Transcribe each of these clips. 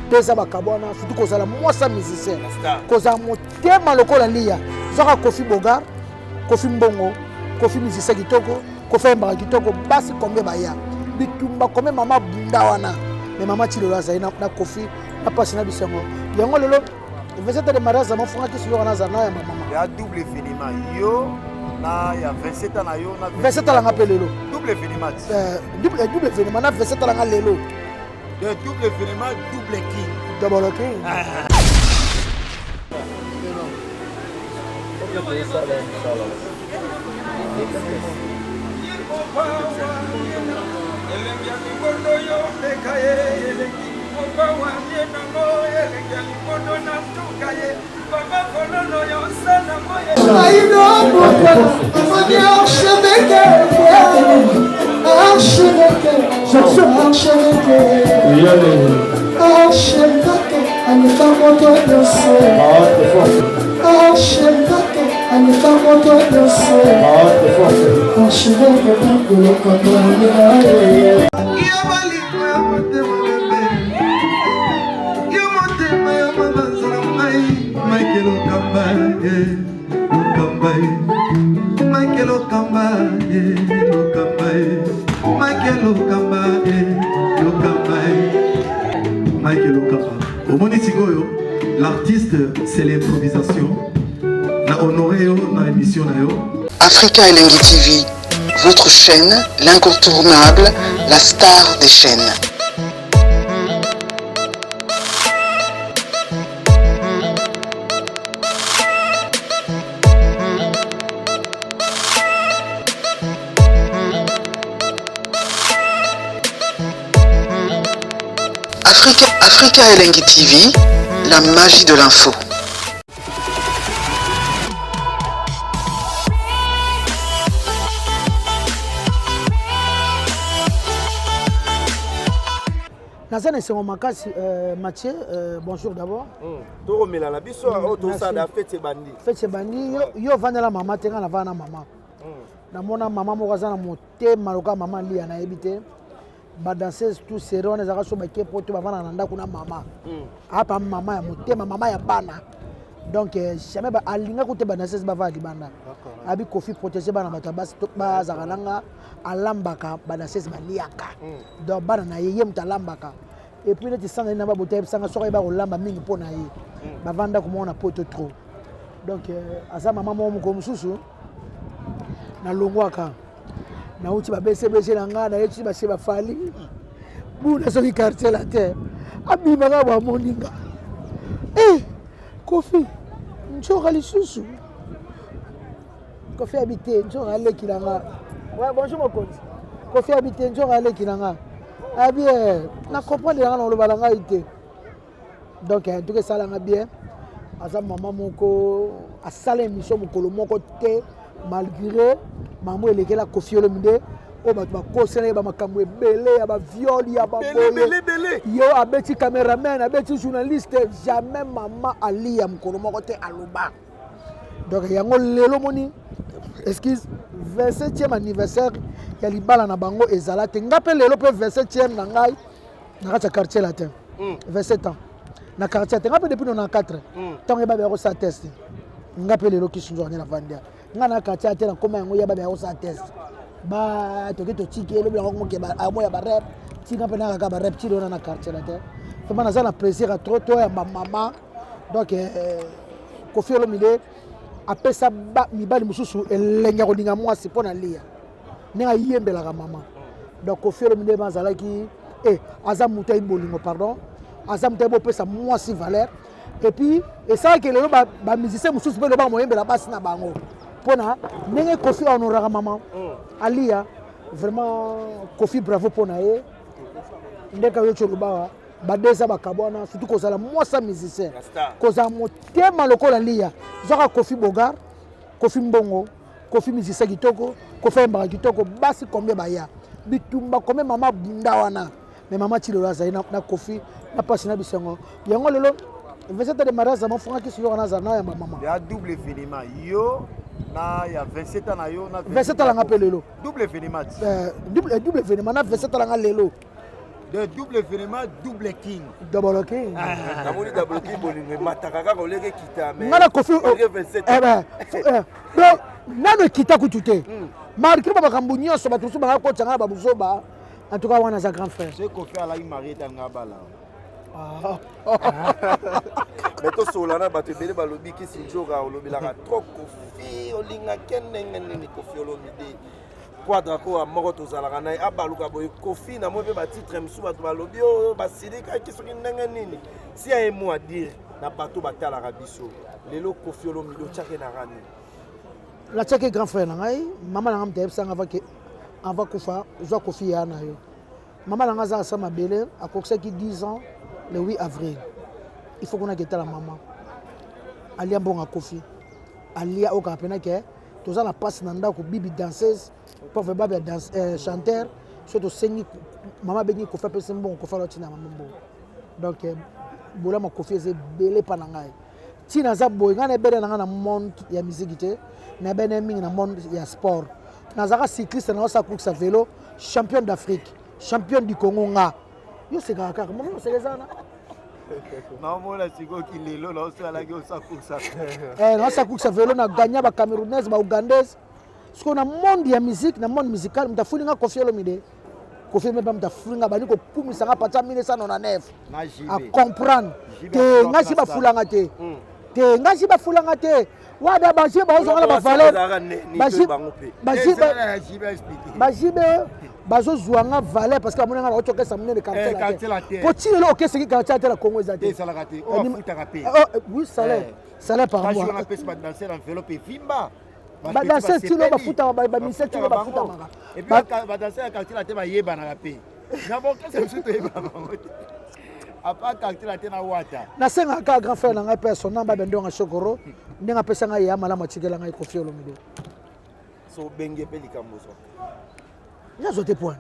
Pesa bakabwana surtout kozala mwasa musicien kozala motema lokola lia zaka Kofi Bogart Kofi Mbongo Kofi musicien kitoko Kofi Mbaka kitoko basi combien baya bitumba combien mama bunda wana mais mama Chilolo azali na Kofi na pasi na bisango yango lelo vesete de mariage za mafunga kisilo kana za na ya mama ya double événement yo na ya 27 ans na yo na 27 ans nga pelelo double événement double événement na 27 ans nga lelo de double événement, double king. Double king. L'artiste, c'est l'improvisation. Na honoré na émission na yo. Africa Elengi TV, votre chaîne, l'incontournable, la star des chaînes. Africa Elengi TV, la magie de l'info. Nazane c'est mon makasi Mathieu bonjour d'abord. Toro melala biso auto ça da fête bandi. Fête bandi yo vandela mama tenga na vana mama. Na mona mama moko za na motema loka mama lia na ebité. Ba danseuse tout seront les araso ba ke poto ba vana na ndako na mama. Apa mama ya motema mama ya bana. Donc jamais ba alinga ko te ba danseuse ba va libanda. Abi Kofi protéger bana batabas to ba zakalanga alambaka ba danseuse ba liaka. Donc bana na yeye mutalambaka. Et puis les sanga na ba botepa sanga soka ba olamba mingi pona ye. Ba vanda ko mona poto trop. Donc asa mama mo ko mususu na longwaka. Na uti ba bese na nga na yetu ba se ba fali. Buna soki quartier la terre. Abi manga ba moninga. Kofi, nchoka lisusu. Kofi habité, nchoka ale kilanga. Ouais, bonjour mon compte. Kofi habité, nchoka ale kilanga. Ah bien, na comprendre nga na lo balanga ité. Donc en tout cas ça langa bien. Asa maman moko a salé émission mokolo moko té malgré maman elekela Kofi Olomide. O ba kosela ba makambo ebele ya ba viol ya ba boye yo abeti cameraman abeti journaliste jamais maman ali ya mkono moko te aloba donc yango lelo moni excuse 27e anniversaire ya libala na bango ezala te ngape lelo pe 27e na ngai na kata quartier latin 27 ans na quartier te ngape depuis 94 tant que ba ba ko sa test ngape lelo kisunzo na vandia ngana quartier te na koma yango ya ba ba ko sa test ba to tiki le blanc mo ke ba amoya ba rap tika pena ka ba rap tiro na quartier la terre fama na za na plaisir à trop ya mama donc Kofi Olomide apesa ba mibali mususu elenga ko dinga mwasi pona lia ne ayembela ka mama donc Kofi Olomide bazala ki aza mutai bolingo pardon aza moto bopesa mwasi valeur et puis esalaki lelo bamusicien mosusu mpe loba moyembela basi na bango mpona ndenge Kofi honoraka mama alia vraiment Kofi bravo mpona ye ndeka yo choloba badeza bakabwana surtout kozala mwasa musicien kozala motema lokola lia zwaka Kofi Bogar Kofi Mbongo Kofi musicien kitoko Kofi Mbaka kitoko basi combien baya bitumba combien mama bunda wana mais mama Tilolo azali na Kofi na pasi na bisango yango lelo 27 de mariage za mafunga ki suyo kana za na ya mama ya double événement yo na ya 27 ans na yo na 27 ans nga pelelo double événement double événement na 27 ans nga lelo de double événement double king double king namoni double king bolingo mataka kaka oleke kita mais ngana Kofi donc nano kita kutute malgré bakambu nyonso bato so banga kotanga babuzoba en tout cas wana za grand frère c'est Kofi ala imari tanga bala mais to solana bato ebele balobi kisi njoka olobelaka trop Kofi olinga kenenge nini Kofi olomide quadra ko moko tozalaka naye abaluka boye Kofi na moi mpe batitre mosusu bato balobi oyo basilikaki soki ndenge nini si aye mo a dire na bato batalaka biso lelo Kofi olomide otiake na rani natiaki grand frère na ngai mama na ngai mtayebisanga ava kufa zwa Kofi ya na yo mama na ngai aza asa mabele akokisaki 10 ans le 8 avril il faut qu'on a quitté la maman alia mbonga Kofi alia oka pena ke toza na passe na ndako bibi danseuse pauvre baba danse chanteur surtout sengi mama bengi Kofi pese mbongo Kofi lo tina mama mbongo donc bola ma Kofi eze belé pa na ngai tina za boy ngana bele na ngana monde ya musique te na bene mingi na monde ya sport nazaka cycliste na sa course à vélo champion d'Afrique champion du Congo nga yo c'est kaka moi c'est ça na naomona sikoki lelo na osalaki osakusa na sa course à vélo na gagner ba camerounaise ba ougandaise parce qu'on a monde ya musique na monde musical mtafulinga Kofi Olomide Kofi même mtafulinga bani ko kumisa nga pata 1999 à comprendre te ngasi ba fulanga te te ngasi ba fulanga te wada baji ba ozonga ba valeur baji bazo zuanga valeur parce que amonanga na otoke sa munene quartier la poti le ok c'est qui quartier la Congo ezate salaka te o futa kapé oui salaire par mois on appelle pas danser enveloppe vimba ba danser stilo ba futa ba ministère stilo ba futa maka et puis ba danser à quartier la te ba yeba na kapé na bon que c'est surtout yeba bango apa quartier la te na wata na senga ka grand frère na ngai personne ba bendo nga Shokoro ndinga pesa ngai ya mala matikela ngai Kofi Olomide so benge pe likambo so nazote point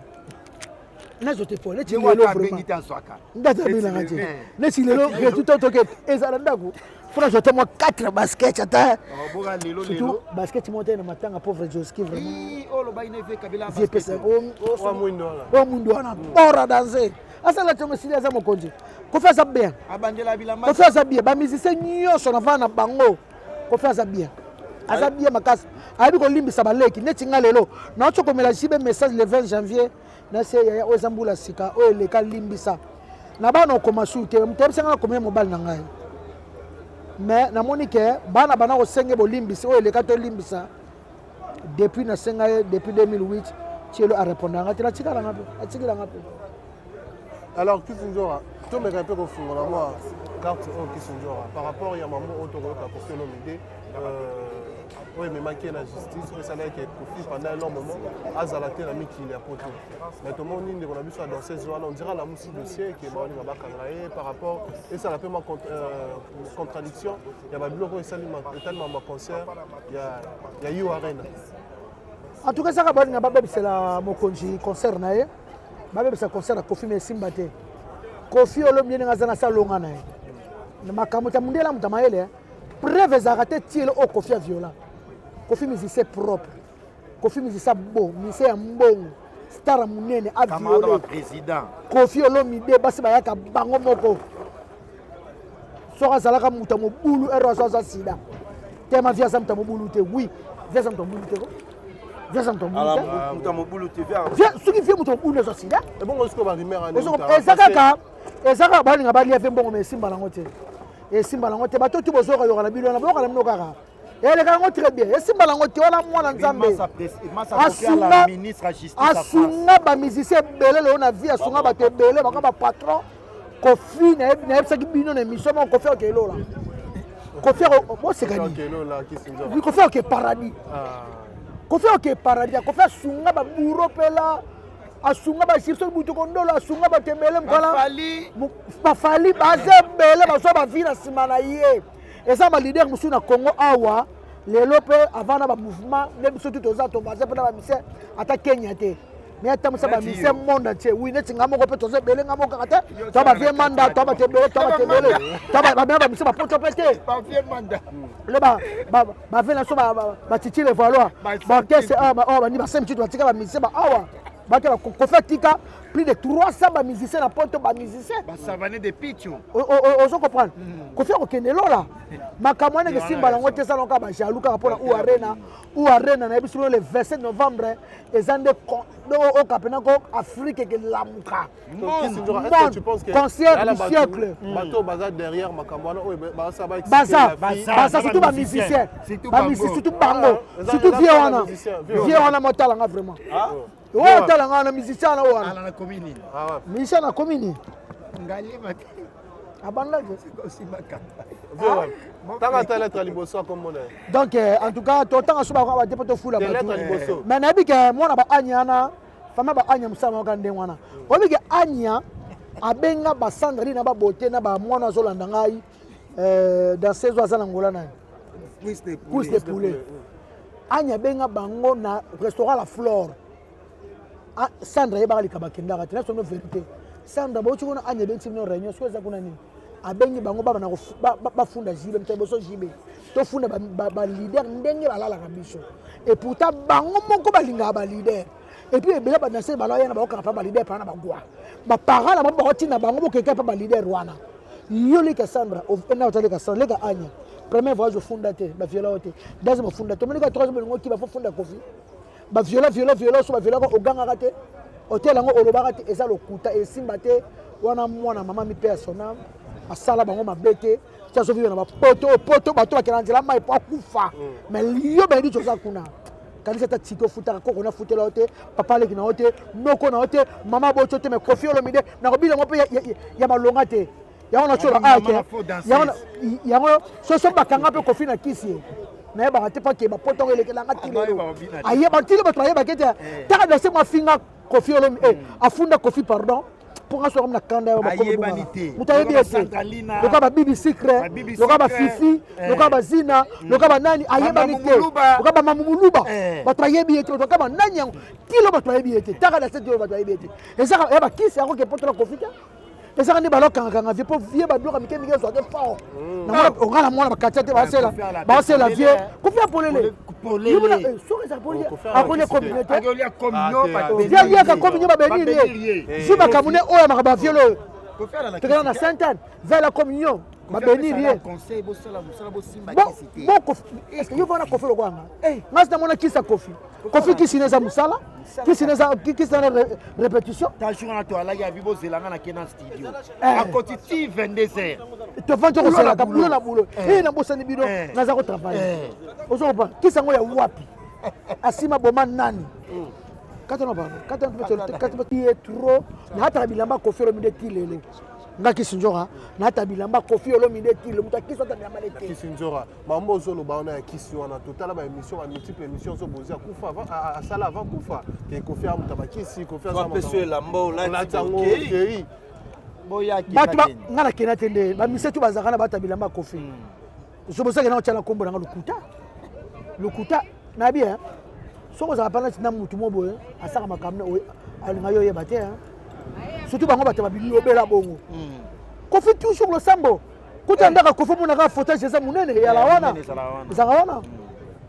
tu vois la bengite en soaka ndata bila ngati nesi lelo ke tout toke ezala ndako pour je te moi 4 baskets ata boga lelo basket monter na matanga pauvre Joski vraiment oh lo ba ine fe kabila basket o mundo wana bora danser asala tongo sili za mokonzi Kofi aza bien abandela bilamba Kofi aza bien ba musicien nyonso na vana bango Kofi aza bien makasi ayebi kolimbisa baleki neti nga lelo na otokomela jibe message le 20 janvier na se ya ozambula sika oyo eleka limbisa na bana okoma su te mutebisanga na komela mobali na ngai mais namoni ke bana bana kosenge bolimbisi oyo eleka to limbisa depuis na senga depuis 2008 tielo a répondre nga te na tikala nga pe atikila nga pe alors Kisunjora to me kape ko fungola moi carte au Kisunjora par rapport ya maman autoroka Kofi Olomide oui, mais manqué la justice, mais ça n'a été Kofi pendant un long moment. Azalate la mi qui est à poteau. Mais tout le monde dit qu'on a vu ça dans ces zones, on dira la mousse dossier qui est mort par rapport et ça n'a pas contradiction. Il y a des blocs qui sont tellement ma concert. Il y a eu Arena. En tout cas, ça va être c'est la mokonji concert nae. Babe c'est concert à Kofi mais Simbate. Kofi Olomide ngazana sa longa nae. Na makamuta mundela mutamaele. Preuve za raté tielo au Kofi a violent. Kofi musicien propre. Kofi musicien beau, musicien mbongo. Star munene a violé. Président. Kofi Olomide basi bayaka bango moko. Soka zalaka muta mobulu ero azaza sida. Tema via sa muta mobulu te oui. Via sa muta mobulu te ko. Via sa muta mobulu te. ala muta mobulu te via suki via muta mobulu zo sida. Et bon, est-ce qu'on va rimer en ezaka balinga balia fe mbongo mais simba lango te. Et simba lango te bato tu bozoka yokala bilona boka na mnokaka. Elle est très bien. Et simba lango te wala mwana nzambe. Asunga ministre justice. Asunga ba musicien belé le on a vu asunga ba te belé ba patron. Kofi na yebisaki bino na émission moko Kofi okelo la Kofi osekani Kofi oke paradis Kofi oke paradis Kofi asunga ba buro pela asunga ba chipso buto kondolo asunga ba tembele mkala bafali bazebele baso ba vina sima na ye eza ba leader musu na Congo awa lelo pe avant na ba mouvement ne biso tout oza to baze pe na ba mise ata Kenya te mais ata musa ba mise monde entier oui neti ngamo ko pe toze bele ngamo kaka te to ba vie manda to ba tembele to ba mise ba poto pete ba vie manda le ba vena so ba titile valoir ba kese ba ni ba sem titre batika ba mise ba awa bakela kofatika plus de 300 ba musiciens na poto ba musiciens ba savane de pichu ozo comprendre kofia ko kenelo la makamwana ke simba la ngote salon ka ba jaluka kapona ou arena na biso le 27 novembre ezande o kapena ko Afrique ke lamuka tu penses que concert du siècle bateau bazar derrière makamwana basa surtout ba musiciens surtout bango surtout vieux wana motala nga vraiment ouais tala nga na musicien na wana na commune musicien na commune ngali mate abanda aussi makamba tanga lettre liboso comme mon donc en tout cas to tanga suba kwa ba to fula ba mais na bika mona ba anyana fama ba anya musama ka ndengwana obike anya abenga ba sandri na ba bote na ba mwana zolanda ngai dans ces oiseaux na ngola na cuisse de poulet anya benga bango na restaurant La Flore Sandra yeba likaba kendaka tena sono vérité Sandra bo chukuna anya benti no réunion soza kuna nini abengi bango baba na ba funda jibe mtembo so jibe to funda ba leader ndenge balala kabiso et pourtant bango moko balinga ba leader et puis ebela ba danser baloya na ba okapa ba leader pa na bagwa ba parala ba boti na bango bokeka pa ba leader wana yo le Sandra na otale ka Sandra le ka anya premier voyage funda te ba viola te deuxième funda to monika troisième ngo ki ba funda Kofi ba viola so ba viola ko oganga kate hotel ngo olobaka te eza lokuta esimba te wana mwana mama mi personnel asala bango mabete tia so vivre na ba poto bato bakela nzela mai po akufa mais liyo ba ndi choza kuna kanisa ta tiko futa ko na futela hotel papa leki na hotel noko na hotel mama bocho te me Kofi Olomide na ko bila ngo pe ya malonga te ya ona chola ya ona so bakanga pe Kofi na kisi na ba te pa ke ba poto elekela ngati lelo aye ba tile ba to aye ba kete ta da se ma finga Kofi Olomide afunda Kofi pardon pour nga so na kanda ba ko mutayebi ete loka ba bibi secret loka ba fifi loka ba zina loka ba nani aye ba nite loka ba mamuluba ba to ayebi ete loka ba nani kilo ba to ayebi ete ta da se dio ba to ayebi ete eza ba kisi ako ke poto la Kofi ta eza kandi balokanga vie po vie ba bloka mike mike so te fort na ngala mwana bakatya te basela vie Kofi apolele so eza polele akole communauté akolia communio vie ka communio ba beniri si ba kamune oya makaba violo tekana na Sainte-Anne vers la communion ba beniri conseil bo sala musala bo simba kisite bon est-ce que yo vona Kofi lo kwanga ngasi na mona kisa Kofi kisi neza musala kisi neza répétition ta jour na to ala ya bibo zelanga na kena studio a kotiti 22h to vendre ko sala ka bulo na bulo na bosani bido naza ko travailler ozo ba kisa ngo ya wapi asima boma nani katana trop na hata bilamba Kofi Olomide tilelo ngaki sinjora na hata bilamba Kofi Olomide tilelo mutakisa ta bilamba lete kisinjora mambo zo lo baona ya kisi wana total ba émission a multiple émissions zo bozia kufa avant sala avant kufa ke Kofi amutaba kisi Kofi azama pese lambo la tango okay boya batu ngana kena tende ba misetu bazaka na bata bilamba Kofi zo bozaka na otala kombo na lukuta na bien soko za parler na mutu mobo asaka makamna alinga yo yeba te surtout bango bataba bilobela bongo Kofi toujours le sambo kutandaka Kofi munaka photo jeza munene ya la wana za wana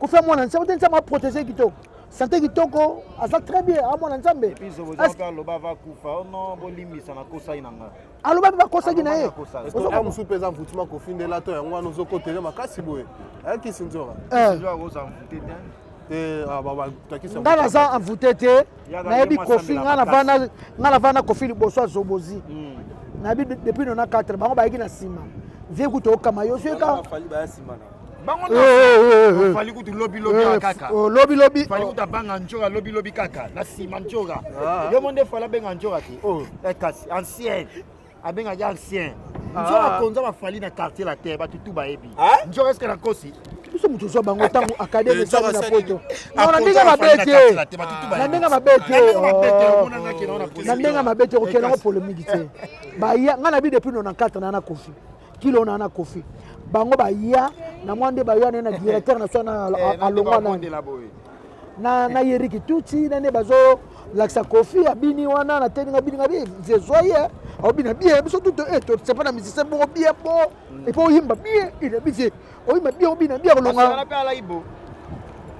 Kofi mwana nsa utenza ma protéger kitoko santé kitoko asa très bien a mwana nzambe puis ozoka loba va kufa ono bolimisa na kosa inanga aloba ba kosa gina ye ozo musu pesa mvutima Kofi ndela to yango wana ozokotela makasi boye akisi nzora nzora oza mvutete nga naza envoûté te nayebi Kofi nga na vana Kofi liboso azobozi nayebi depuis 94 bango bayeki na nsima vie kutu okama yo soyeka fali kutu lobi kaka lobi fali kutu abanga njoka lobi kaka na nsima njoka yo monde fala benga njoka te kasi ancienne abengaki ancien nzoko akonza bafali na quartier la terre bato tu bayebi nzoko eske na kosi biso moto ozwa bango ntango akademi esangi na poto na ndenge mabe te na ndenge mabe te na ndenge mabe te okende yango polémique te baya ngai na bi depuis 94 na kofi kilo na kofi bango baya na mwa nde baya na directeur na so na alongwa na yeriki tuti na nde bazo lakisa kofi abini wana na teninga bini ngabi zezoye obina bien biso tout c'est pas na musicien bon bien bon et puis oyimba bien il est bien oyimba bien obina bien kolonga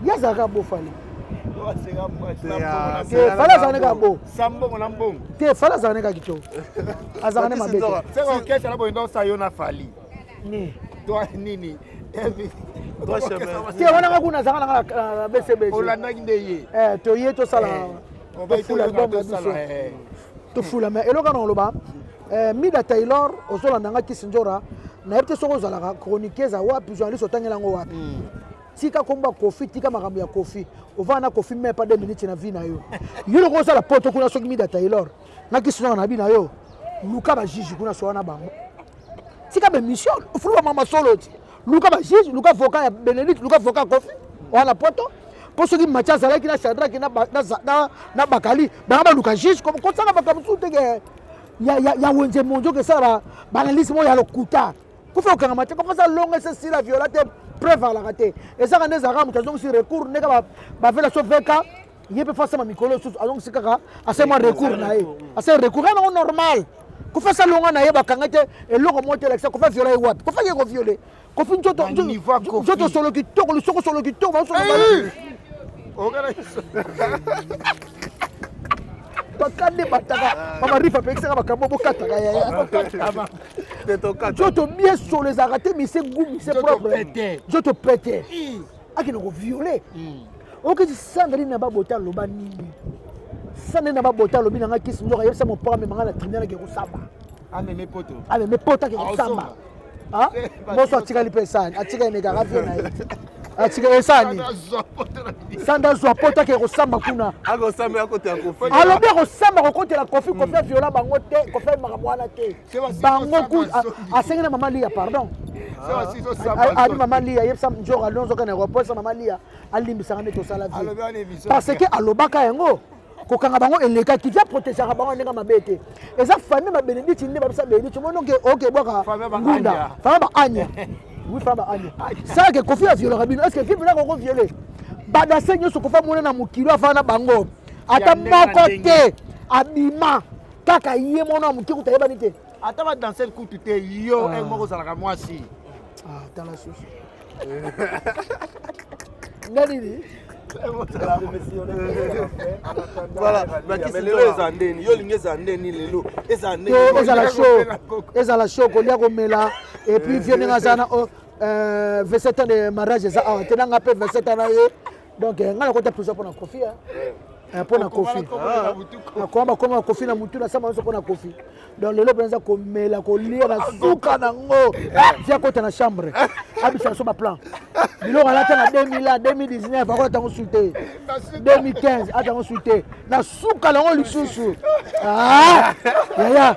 yazaka bo fali fala zaneka bo sambongo na mbongo te fala zaneka kito azaka ne mabete c'est ko kesa na bondo sa yo na fali ni toi nini te wana ngakuna zaka na BCB olandaki ndeye toye tosala tofula mais eloko na oloba Mida Taylor ozolanda nga Kisinjora na yebite soko ozalaka chroniqueuse wapi journaliste otangela yango wapi tika komba kofi tika makambo ya kofi ovana na kofi même pas 2 minutes na vie na yo yo loko osala poto kuna soki Mida Taylor na Kisinjora na bi na yo luka ba juge kuna so wana bango tika be mission fulu mama solo luka ba juge luka avocat ya Benedict luka avocat kofi wana poto pour ceux qui Mathias Zalaki na Shadrach na Bakali ba luka juge comme ko sanga bakamusu tege ya wenze monjo que ça ba analyse mo ya lokuta ko fa okanga mateka ko ça longue c'est si la violate preuve à la raté et ça quand des arabes donc si recours ne ba faire la sauveca il peut faire ça ma mikolo donc c'est kaka assez moi recours na assez recours non normal ko fa ça longue na ye bakanga te et loko monter l'ex ko fa violer wapi ko fa ko violer ko fin joto solo ki to ko solo ki to ba solo bakande bataka mama rifa pekisa bakambo bokataka ya joto bien sur les arrêtés mais c'est goût c'est propre joto pété akino ko violer ok sandri na babota loba nini sandri na babota lobi na ngaki sinjoka yebisa mon papa me mangala tribunal ke ko samba ameme poto ke ko samba ah boso atikali pesa atika ne garavio na atika esani sanda zwa pota ke ko samba kuna ako samba ya kote ya kofi alobi ko samba ko kote la kofi ko fait viola bango te ko fait makamwana te bango ku asenga na mama lia pardon ali mama lia yebsa njora lonzo kana ko posa mama lia alimbisa ngane to sala vie parce que alobaka yango ko kanga bango eleka ki va protéger bango ndinga mabete eza famille ma Benedict ndi ba bisa Benedict mono ke okay boka ngunda fama ba anya oui fama anya ça que kofi a violé rabino est-ce que qui vient ko violer bada senyo so ko fa mona na mukilo afana bango ata moko te abima kaka yé mona mukiko tayeba nite ata ba danser kutu te yo el moko zalaka mwasi dans la sauce ngani voilà mais lelo ezandeni yo lingi ezandeni lelo ezandeni ezala show kolia komela et puis vienne ngazana 27 ans de mariage ça a tenanga pe 27 ans ye donc ngala ko ta plus pour na kofi pour na kofi akomba koma kofi na mutu na sama so na kofi donc lelo penza komela ko lira suka nango via kota na chambre abisa so ba plan biloko alata na 2000 2019 akota tango suite 2015 atango suite na suka nango lisusu yaya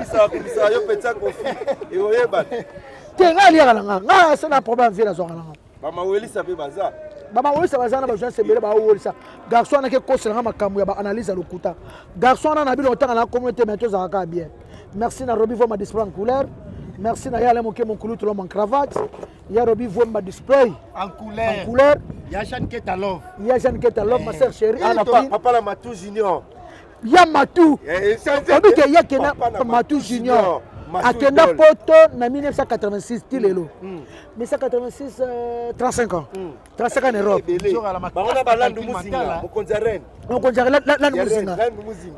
ça yo petsa kofi et oyeba tenga lira nga c'est un problème via la zone nga mama welisa pe baza baba wolisa bazana ba jean sebele ba wolisa garçon na ke kosela makambo ya ba analyse lokuta garçon na bino otanga na communauté mais to zaka bien merci na Robi voit ma display en couleur merci na yale moke mon couloute l'homme en cravate ya Robi voit ma display en couleur ya Jean Ketalov ma sœur chérie ana papa la Matou Junior ya Matou obi ke ya kena Matou Junior akenda poto na 1986 tilelo 1986 35 ans 35 ans en Europe bango ba landu muzinga mokonzaren landu muzinga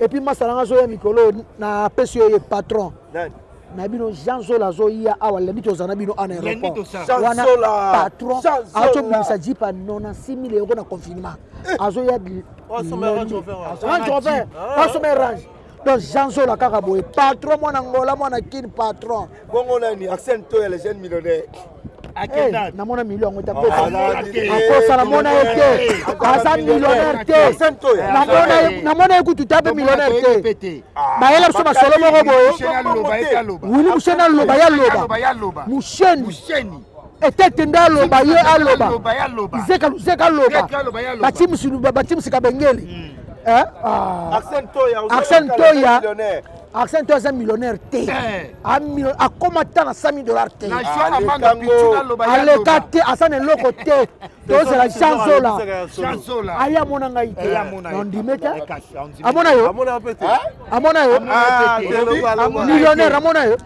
et puis masalanga zo ya mikolo na pesio ye patron na bino Jean Zola zo ya awala ndito zana bino en aéroport wana patron ato bisa jipa 96000 euros na confinement azo ya range donc Jean Zola kaka boye patron mwana ngola mwana kin patron bongo nani accent to les jeunes millionnaires namona million ngo tapesa akosa namona ete asa millionnaire te namona ekutu tape millionnaire te bayela so masolo moko boye wili musheni aloba ya loba musheni etete nde aloba ye aloba zeka aloba batimsika bengeli Accent Toya est millionnaire T. A comment t'as na $100 T. Aleka T, Asan est l'autre T. C'est la chanson là. Aya monanga ite. On dit meta. Amona yo. Amona yo. Millionnaire amona yo.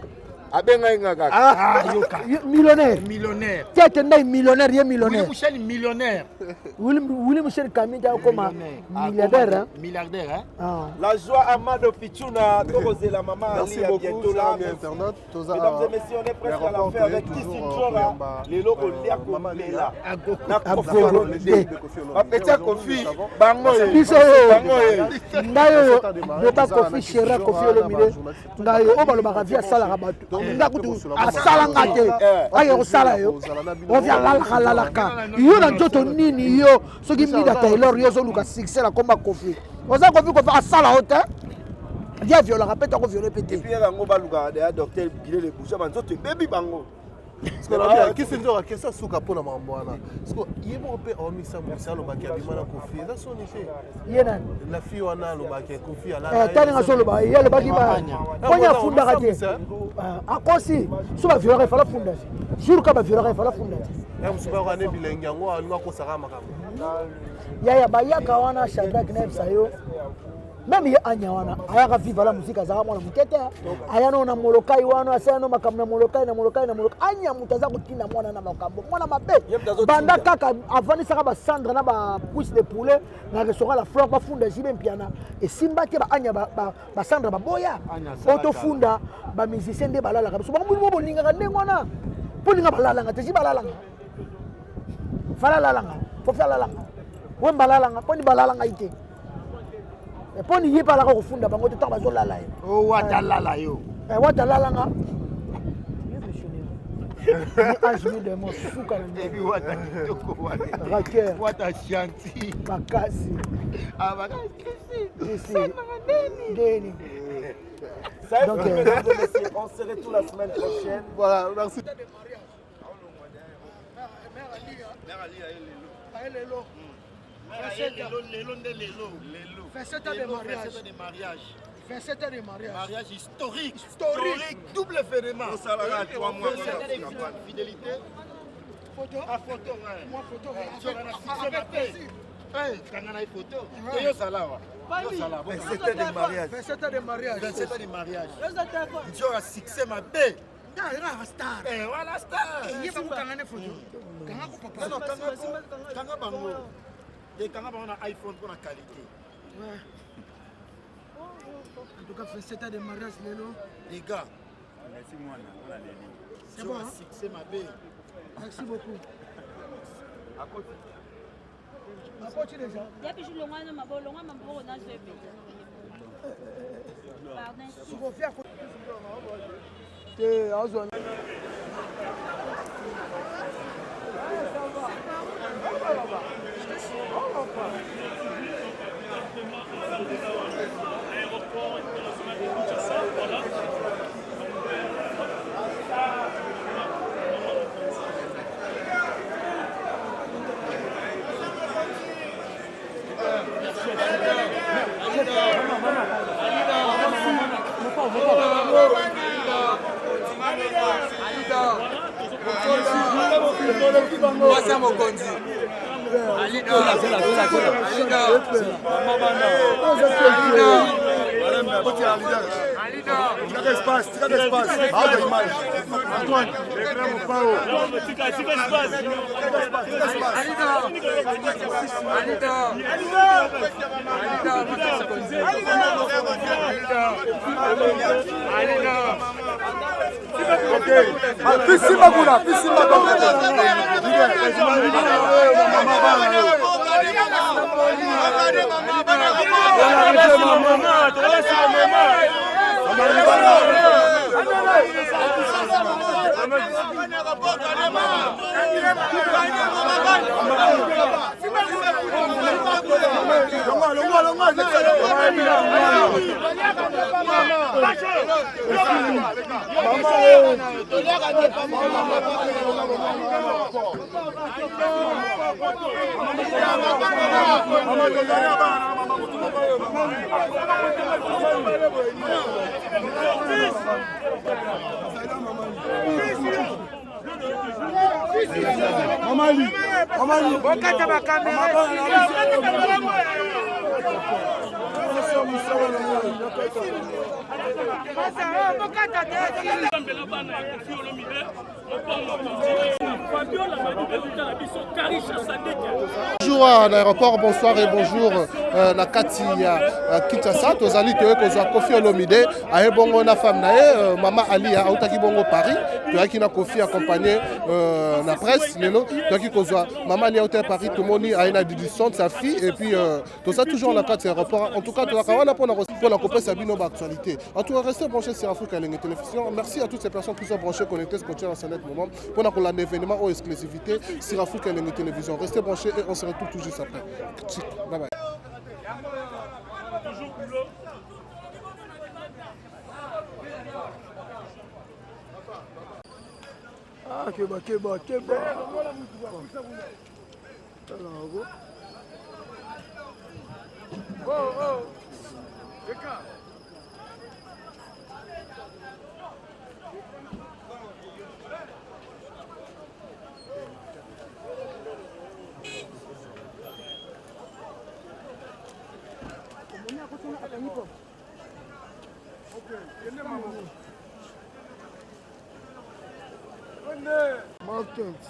Millionnaire. Tête ndai millionnaire, ye millionnaire. Willy Michel Kamida comme milliardaire. Milliardaire hein. La joie Amado Pichuna, Torosé la maman Ali à bientôt là. Mesdames et messieurs, on est presque à la fin avec Kissinjora. Les locaux Liako Mela. Apetia Kofi. Bango. Ndayo. Beba Kofi Shera Kofi Olomide. Ndayo obalo baravia sala rabato. Ndakutu asala ngate. Ayo sala yo. Ovia lalaka. Yo na njoto nini yo. Soki mbida Taylor yo zo luka succès la combat Kofi. Oza Kofi asala hote. Dia viola rapeta ko violer pété. Puis yango baluka de docteur Bilé le boucha banzoto baby bango. Parce que là qu'est-ce que ça souka pona mambwana. Parce que yebo pe o misa misa lo baki abimana Kofi. Ça son effet. Yena la fille wana lo baki Kofi ala. Tani ngaso lo ba yele baki ba. Konya funda kati. Akosi suba violer fala funda. Jour ka ba violer fala funda. Ya msuba wana bilengi yango alwa ko saka makamo. Ya ba yaka wana Shadrack Nebsa yo. Même il y a Anyawana, ayaka viva la musique azara mwana mutete ayano na molokai wano asano makamna molokai anya mutaza kutina mwana na makambo mwana mabe banda kaka avani saka ba cendre na ba pousse de poulet na restaurant la fleur ba funda jibe mpiana et simba ke ba anya ba cendre ba boya auto funda ba musicien de balala ka so ba mbuli mo linga ndengwana polinga balala ngate jibalala fala lalanga fo fala lalanga wembalala ngaponi balala ngaite et pour n'y pas la refunda bango de temps bazola la oh watalala yo watalala nga ni de mo suka na ebi wata kitoko wata raker wata chanti bakasi ici Deni. Donc on se retrouve la semaine prochaine. Voilà, merci. Fait 7 ans de mariage. Fait 7 ans de mariage. Mariage historique. Double événement. On s'arrête 3 mois. Fidélité. Photo. Photo. Moi photo. Avec plaisir. Kangana photo. Yo salawa. Fait 7 ans de mariage. Fait 7 ans de mariage. 27 ans de mariage. Tu as succès ma belle. Star. Voilà star. Il faut kangana photo. Kangana papa. Kangana bango. Et quand on a un iPhone pour la qualité. Ouais. En tout cas, fait 7 ans de mariage, Lélo. Les gars. Merci, moi. C'est bon, hein? C'est ma belle. Merci beaucoup. À côté déjà. Mwasa mokonzi Alida espace. Antoine, Alina Bonjour à l'aéroport, bonsoir et bonjour na kati ya Kinshasa. Tozali toyekozwa Koffi Olomide aye bongo na femme na ye Mama Ali autaki bongo Paris. Toyaki na Koffi accompagné na presse lelo. Toyaki kozwa Mama Ali autaki Paris tomoni aye na dédition de sa fille et puis toza toujours na kati ya aéroport. En tout cas tozaka wana pour la kopesa bino ba actualité. En tout cas restez branchés sur Africa Elengi Télévision. Merci à toutes ces personnes qui sont branchées connectées ce contient à ce net moment pour un événement ou exclusivité sur Africa Elengi Télévision. Restez branchés et on se retrouve tout juste après. Bye bye. Ah, keba. Oh. Market.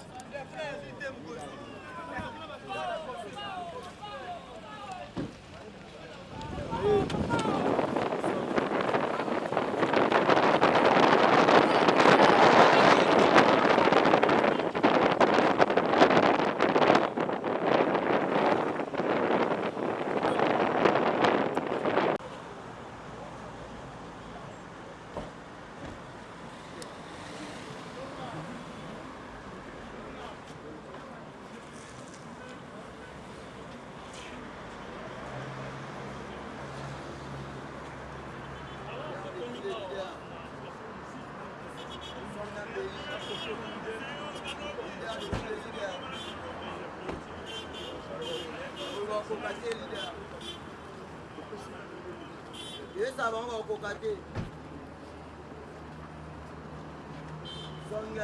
Songe.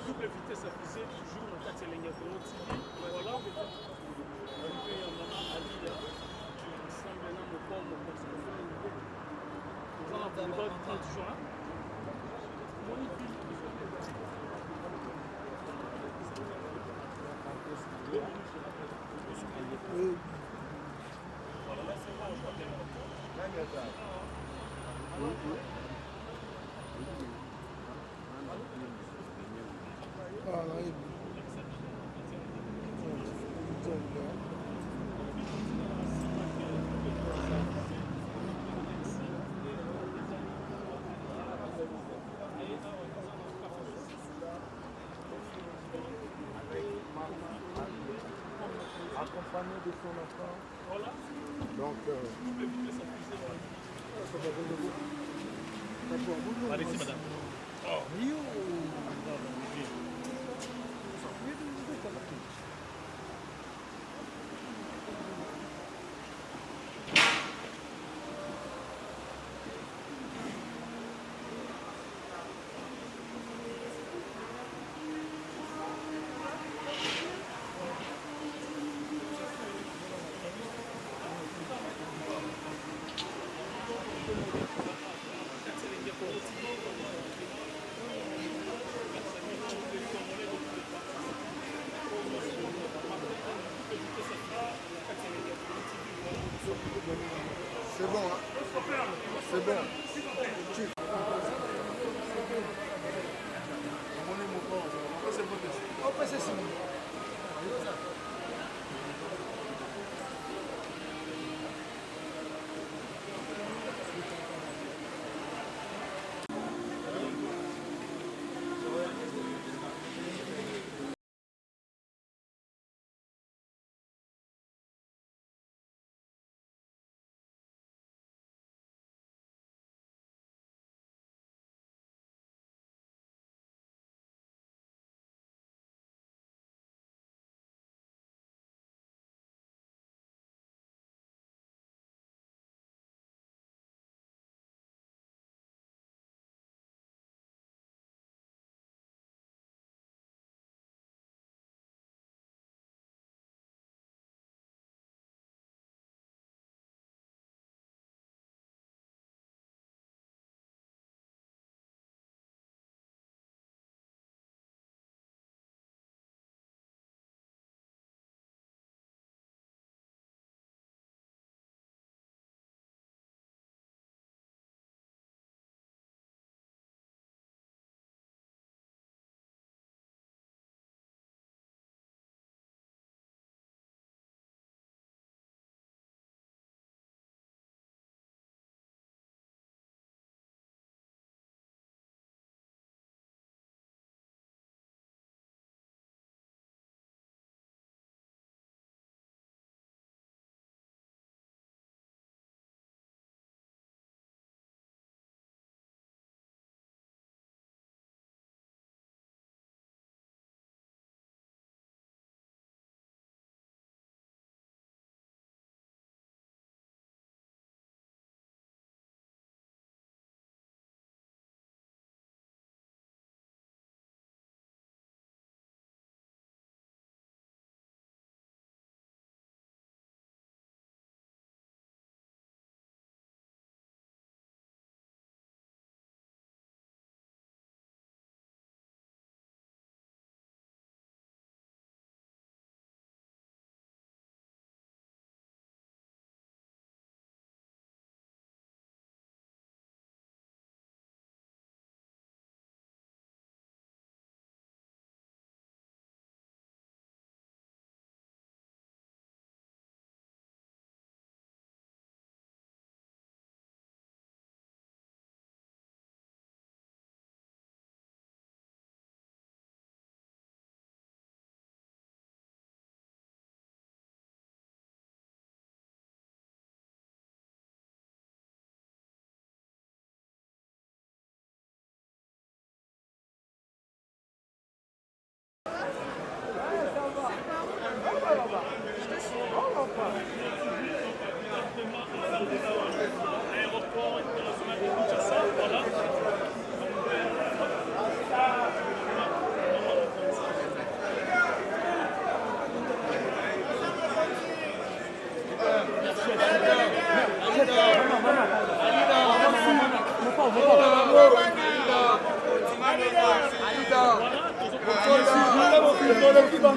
Double vitesse affichée toujours dans 4 lignes de TV. Voilà. Accompagné de son enfant. Voilà. Donc, allez-y, madame. Oh.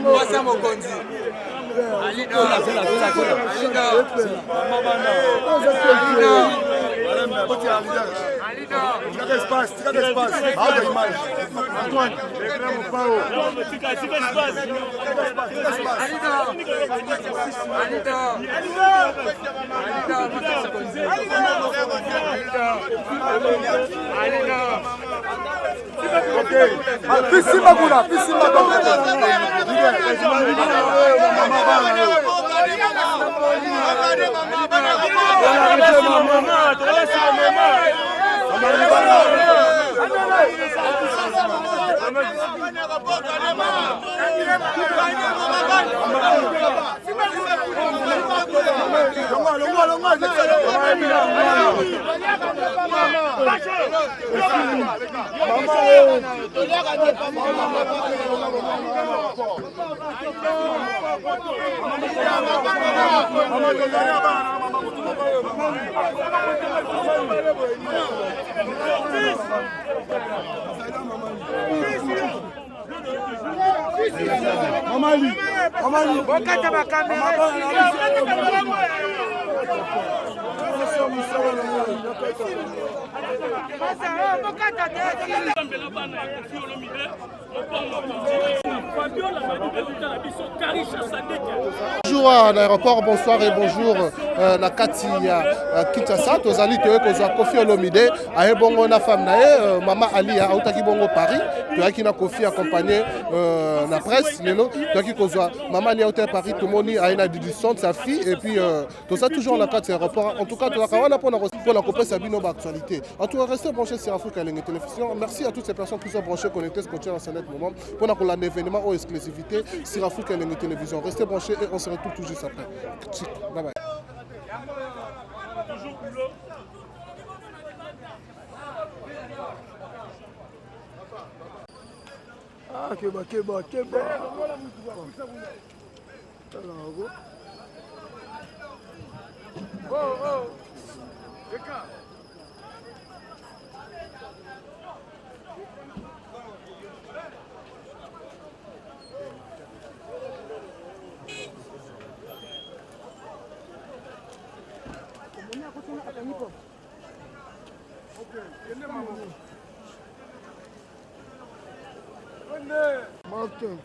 Mwasa mokonzi. Alida. Tika espaço. Abre a imagem. Antoine, reclama o pau. Tika espaço. Piscina gula. Mamali. Bokata bakamera. Bonjour à l'aéroport, bonsoir et bonjour na kati ya Kinshasa. Tozali toye kozwa Koffi Olomide aye bongo na femme na ye Mama Ali autaki bongo Paris. Toyaki na Koffi accompagné na presse lelo. Toyaki kozwa Mama Ali autaki Paris tomoni aye na déduction de sa fille et puis toza toujours na kati ya aéroport. En tout cas toza kawana pour la kopesa bino ba actualité. En tout cas restez branchés sur Africa Elengi Télévision. Merci à toutes ces personnes qui sont branchées connectées ce contient à ce net moment pour un événement ou exclusivité sur Africa Elengi Télévision. Restez branchés et on se retrouve tout juste après. Bye bye. Ah, keba. Oh. Mountains.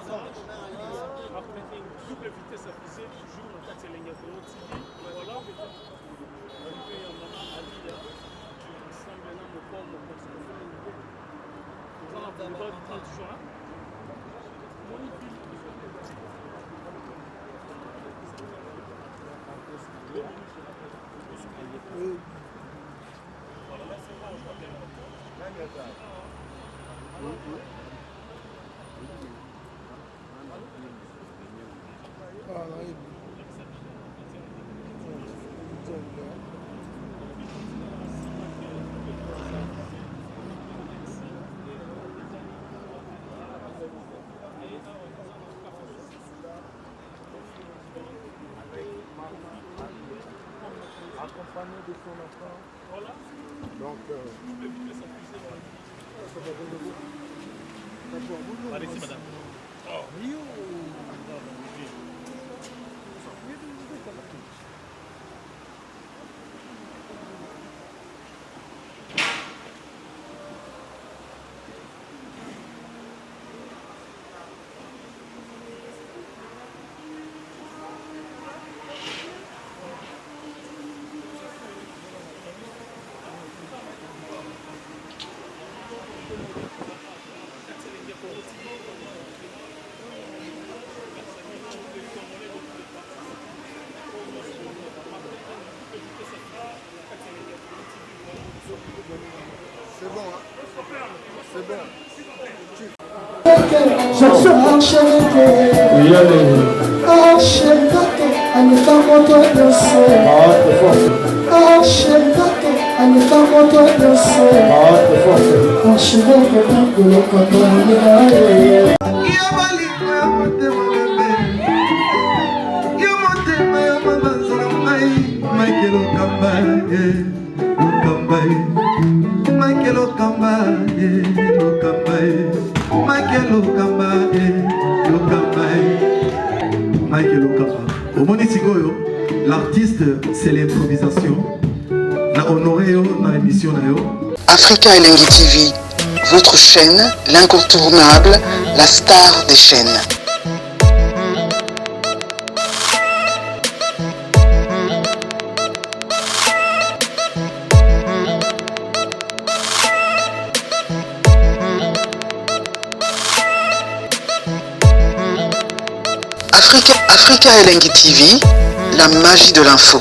Songe. Double vitesse affichée toujours dans ta Elengi TV. Voilà. Ensemble na mokombo nous allons pouvoir 30 juin. Accompagné de son enfant. Voilà. Donc, allez-y, madame. c'est bon, hein? C'est bon. Michael Okamba, Lokamba, Michael Okamba, Lokamba, Michael Okamba. Au Monisigoyo, l'artiste, c'est l'improvisation. Na honoré dans l'émission. Africa Elengi TV, votre chaîne, l'incontournable, la star des chaînes. Africa Elengi TV, la magie de l'info.